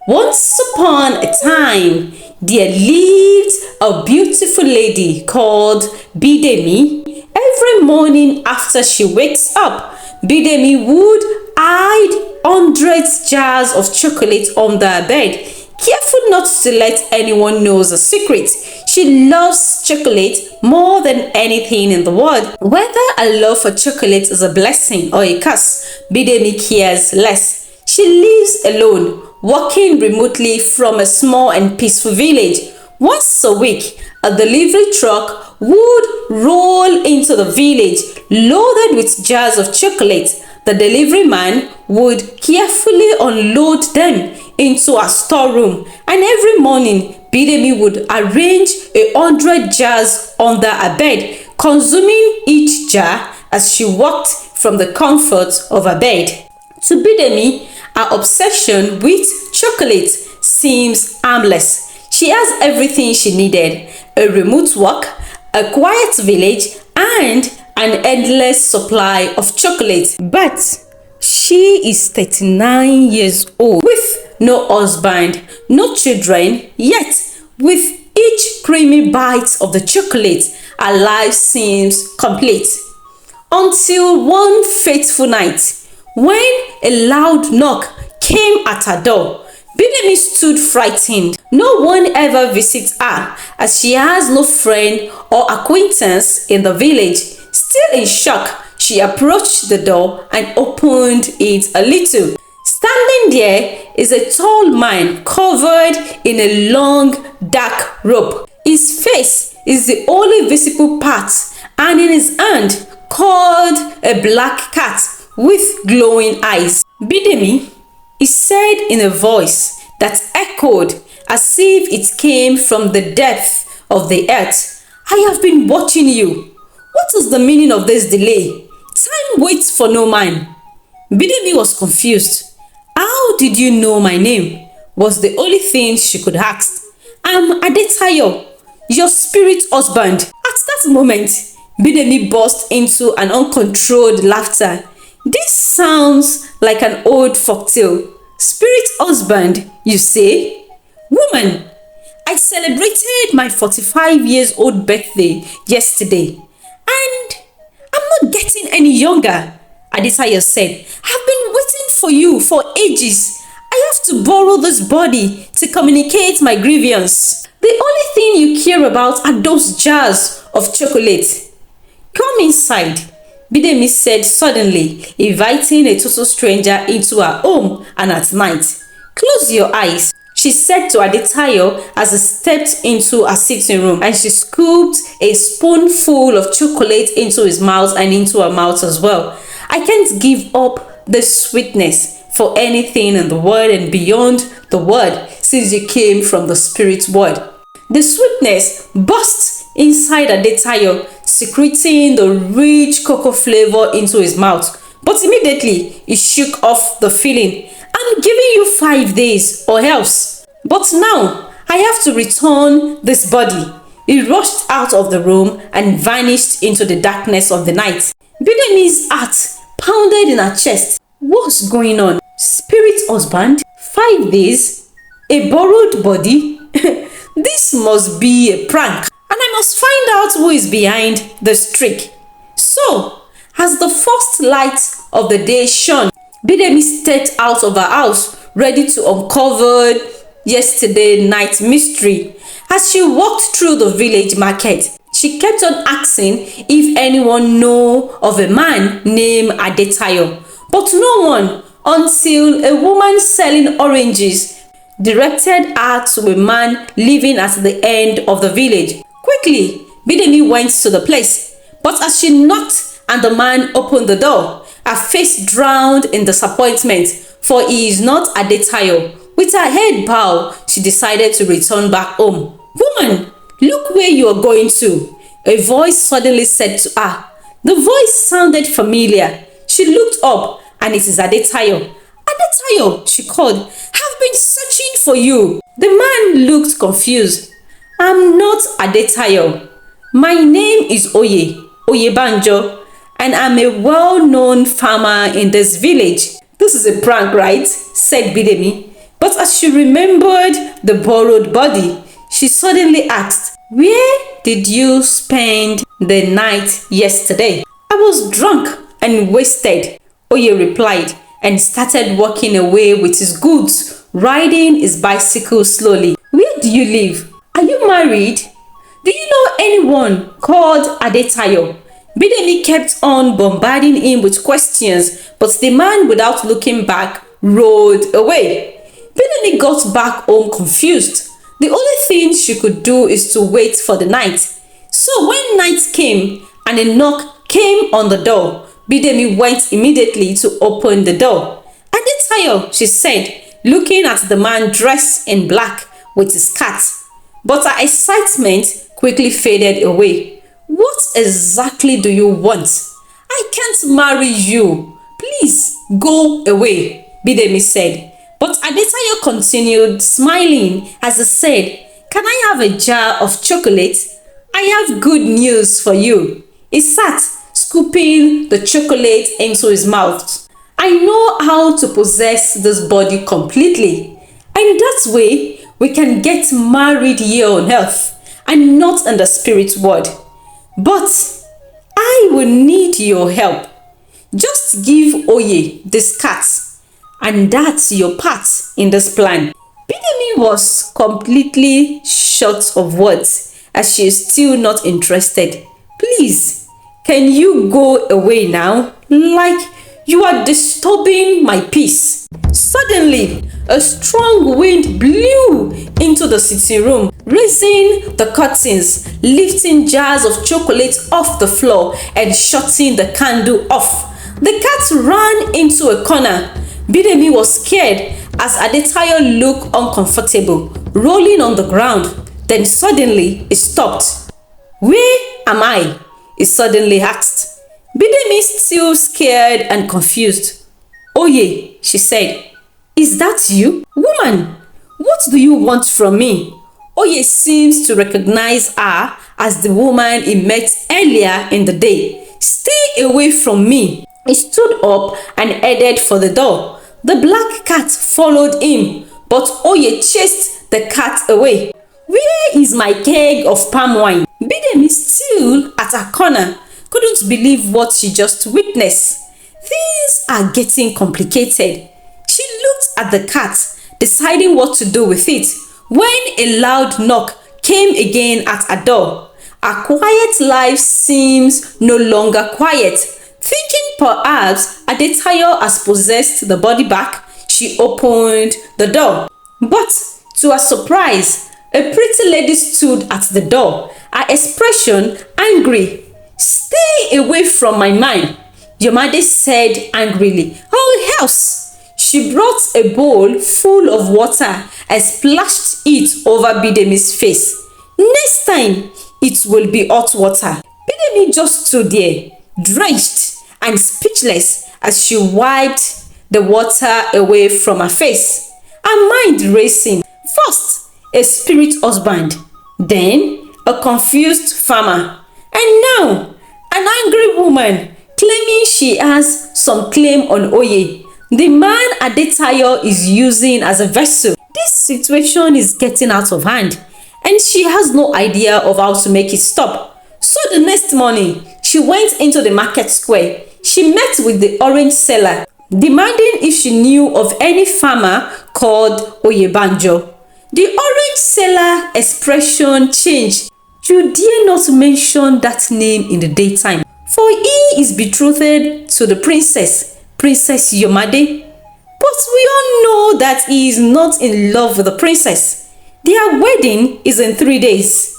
Once upon a time, there lived a beautiful lady called Bidemi. Every morning after she wakes up, Bidemi would hide hundreds jars of chocolate under her bed, careful not to let anyone know the secret. She loves chocolate more than anything in the world. Whether a love for chocolate is a blessing or a curse, Bidemi cares less. She lives alone, working remotely from a small and peaceful village. Once a week, a delivery truck would roll into the village loaded with jars of chocolate. The delivery man would carefully unload them into a storeroom, and every morning Bidemi would arrange 100 jars under her bed, consuming each jar as she walked from the comfort of her bed. To Bidemi, her obsession with chocolate seems harmless. She has everything she needed: a remote work, a quiet village, and an endless supply of chocolate. But she is 39 years old with no husband, no children, yet with each creamy bite of the chocolate, her life seems complete. Until one fateful night, when a loud knock came at her door, Bidemi stood frightened. No one ever visits her, as she has no friend or acquaintance in the village. Still in shock, she approached the door and opened it a little. Standing there is a tall man covered in a long, dark robe. His face is the only visible part, and in his hand called a black cat with glowing eyes. "Bidemi," he said in a voice that echoed as if it came from the depth of the earth. "I have been watching you. What is the meaning of this delay? Time waits for no man." Bidemi was confused. "How did you know my name?" was the only thing she could ask. "I'm Adetayo, your spirit husband." At that moment, Bidemi burst into an uncontrolled laughter. "This sounds like an old folktale. Spirit husband, you say? Woman, I celebrated my 45 years old birthday yesterday, and I'm not getting any younger," Adetayo said. "I've been waiting for you for ages. I have to borrow this body to communicate my grievance. The only thing you care about are those jars of chocolate. Come inside," Bidemi said suddenly, inviting a total stranger into her home and at night. "Close your eyes," she said to Adetayo as he stepped into her sitting room, and she scooped a spoonful of chocolate into his mouth and into her mouth as well. "I can't give up this sweetness for anything in the world and beyond the world, since you came from the spirit world." The sweetness burst inside Adetayo, secreting the rich cocoa flavor into his mouth. But immediately he shook off the feeling. "I'm giving you 5 days or else. But now I have to return this body." He rushed out of the room and vanished into the darkness of the night. Bidemi's heart pounded in her chest. What's going on? Spirit husband? 5 days? A borrowed body? This must be a prank, and I must find out who is behind this trick. So, as the first light of the day shone, Bidemi stepped out of her house, ready to uncover yesterday night mystery. As she walked through the village market, she kept on asking if anyone knew of a man named Adetayo, but no one, until a woman selling oranges directed her to a man living at the end of the village. Quickly, Bidemi went to the place, but as she knocked and the man opened the door, her face drowned in disappointment, for he is not Adetayo. With her head bowed, she decided to return back home. "Woman, look where you are going to," a voice suddenly said to her. The voice sounded familiar. She looked up, and it is Adetayo. "Adetayo," she called, "I've been searching for you." The man looked confused. "I'm not Adetayo. My name is Oyebanjo, and I'm a well-known farmer in this village." "This is a prank, right?" said Bidemi. But as she remembered the borrowed body, she suddenly asked, "Where did you spend the night yesterday?" "I was drunk and wasted," Oye replied, and started walking away with his goods, riding his bicycle slowly. "Where do you live? Are you married? Do you know anyone called Adetayo?" Bidemi kept on bombarding him with questions, but the man, without looking back, rode away. Bidemi got back home confused. The only thing she could do is to wait for the night. So when night came and a knock came on the door, Bidemi went immediately to open the door. "Adetayo," she said, looking at the man dressed in black with his cat. But her excitement quickly faded away. "What exactly do you want? I can't marry you. Please go away," Bidemi said. But Adetayo continued smiling as he said, "Can I have a jar of chocolate? I have good news for you." He sat, scooping the chocolate into his mouth. "I know how to possess this body completely, and that way we can get married here on earth and not in the spirit world. But I will need your help. Just give Oye this cat, and that's your part in this plan." Bidemi was completely short of words, as she is still not interested. "Please, can you go away now? Like, you are disturbing my peace." Suddenly, a strong wind blew into the sitting room, raising the curtains, lifting jars of chocolate off the floor, and shutting the candle off. The cat ran into a corner. Bidemi was scared as Adetayo looked uncomfortable, rolling on the ground. Then suddenly, it stopped. "Where am I?" he suddenly asked. Bidemi, still scared and confused. "Oye," she said, "is that you? Woman, what do you want from me?" Oye seems to recognize her as the woman he met earlier in the day. "Stay away from me." He stood up and headed for the door. The black cat followed him, but Oye chased the cat away. "Where is my keg of palm wine?" Bidemi, still at her corner, couldn't believe what she just witnessed. Things are getting complicated. She looked at the cat, deciding what to do with it, when a loud knock came again at her door. Her quiet life seems no longer quiet. Thinking perhaps Adetayo has possessed the body back, she opened the door. But to her surprise, a pretty lady stood at the door, her expression angry. "Stay away from my man," Yomade said angrily, "or else." She brought a bowl full of water and splashed it over Bidemi's face. "Next time, it will be hot water." Bidemi just stood there, drenched and speechless as she wiped the water away from her face, her mind racing. First, a spirit husband, then a confused farmer, and now an angry woman claiming she has some claim on Oye, the man Adetayo is using as a vessel. This situation is getting out of hand, and she has no idea of how to make it stop. So the next morning, she went into the market square. She met with the orange seller, demanding if she knew of any farmer called Oyebanjo. The orange seller expression changed. "You dare not mention that name in the daytime, for he is betrothed to the princess, Princess Yomade. But we all know that he is not in love with the princess. Their wedding is in 3 days."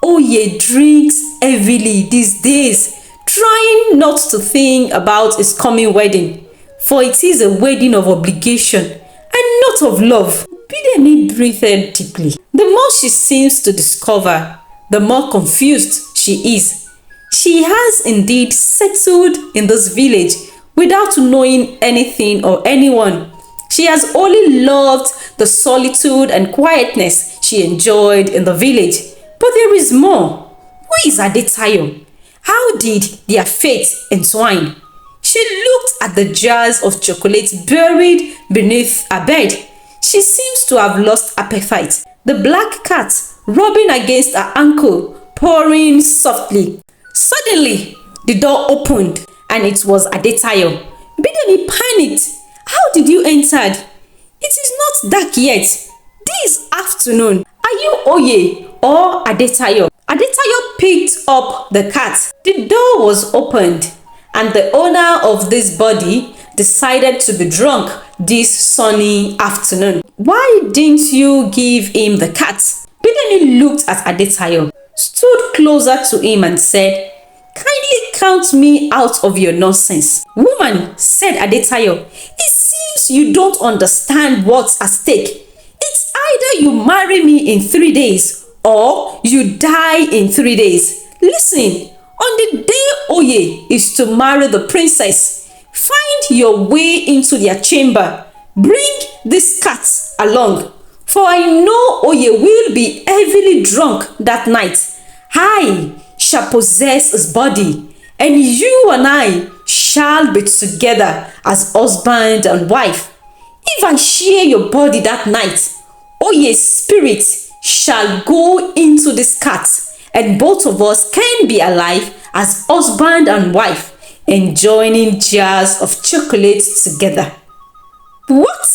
Oye drinks heavily these days, trying not to think about his coming wedding, for it is a wedding of obligation and not of love. Bidemi breathed deeply. The more she seems to discover, the more confused she is. She has indeed settled in this village without knowing anything or anyone. She has only loved the solitude and quietness she enjoyed in the village. But there is more. Who is Adetayo? How did their fate entwine? She looked at the jars of chocolate buried beneath her bed. She seems to have lost appetite. The black cat rubbing against her ankle, purring softly. Suddenly, the door opened and it was Adetayo. Bidemi panicked. How did you enter? It is not dark yet. This afternoon. Are you Oye or Adetayo? Adetayo picked up the cat. The door was opened and the owner of this body decided to be drunk this sunny afternoon. Why didn't you give him the cat? Bidemi looked at Adetayo, stood closer to him and said, "Kindly count me out of your nonsense." "Woman," said Adetayo, "it seems you don't understand what's at stake. It's either you marry me in 3 days or you die in 3 days. Listen, on the day Oye is to marry the princess, find your way into their chamber. Bring this cat along, for I know Oye will be heavily drunk that night. I shall possess his body, and you and I shall be together as husband and wife. If I share your body that night, Oye's spirit shall go into this cat, and both of us can be alive as husband and wife, enjoying jars of chocolate together." What?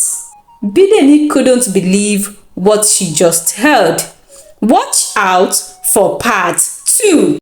Bidemi couldn't believe what she just heard. Watch out for part 2.